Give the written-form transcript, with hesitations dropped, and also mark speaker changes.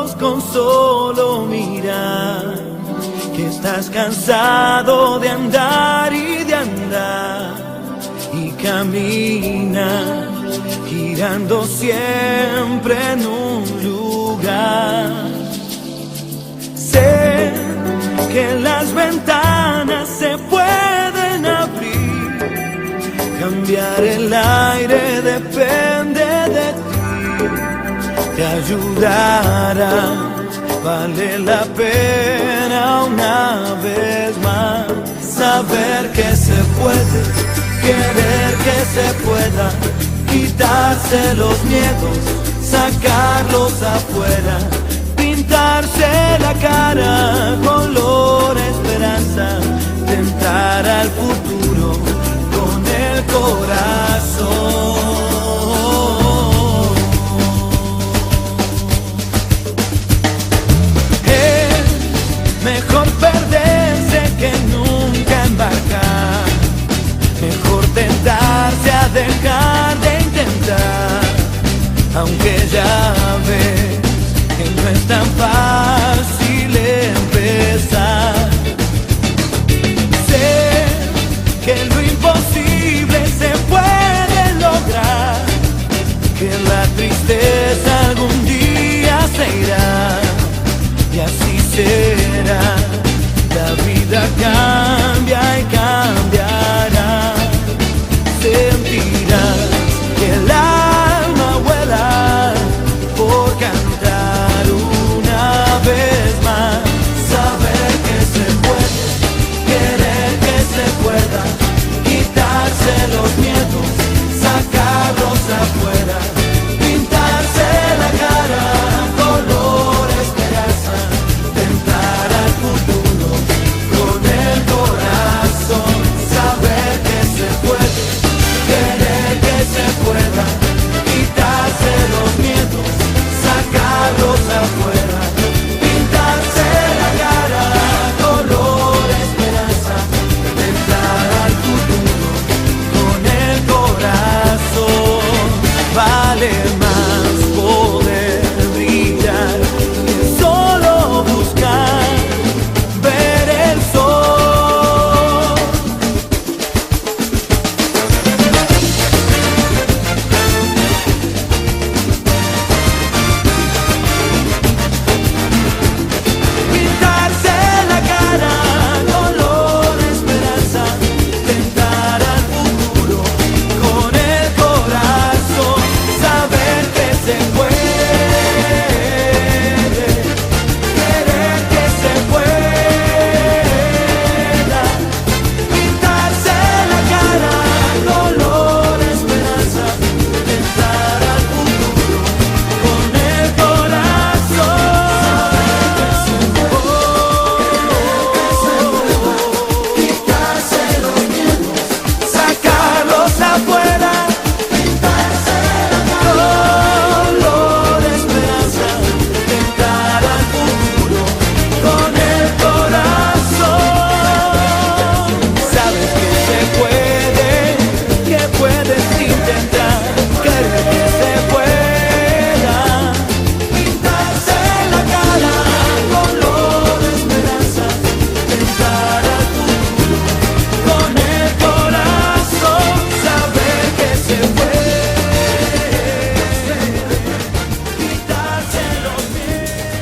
Speaker 1: ojos con solo mirar que estás cansado de andar y de andar y camina girando siempre en un lugar. Sé que las ventanas se pueden abrir, cambiar el aire depende de ti, te ayudará. Vale la pena una vez más saber que se puede, querer que se pueda, quitarse los miedos, sacarlos afuera, pintarse la cara color esperanza, tentar al futuro con el corazón. Mejor perderse que nunca embarcar, mejor tentarse a dejar de intentar, aunque ya ves que no es tan fácil empezar. Sé que lo imposible se puede lograr, que la tristeza algún día se irá y así será. La vida cambia y cambiará. Sentirás que el alma vuela por cantar una vez más. Saber que se puede, querer que se pueda, quitarse los miedos, sacarlos afuera, pintarse la cara color esperanza, tentar al futuro con el corazón. Saber que se puede, querer que se pueda, quitarse los miedos, sacarlos afuera, pintarse la cara color esperanza, tentar al futuro con el corazón. Vale más poder brillar que solo buscar ver el sol. Pintarse la cara color esperanza, tentar al futuro con el corazón. Saber que se puede, querer que se pueda, pintarse la cara color esperanza, tentar al futuro con el corazón. Quitarse los miedos, sacarlos afuera, pintarse la cara color esperanza, tentar al futuro con el corazón. Sabes que se puede, que puedes intentar, querer que se pueda, pintarse la cara color esperanza, tentar al futuro con el corazón. Saber que se puede, quitarse los miedos.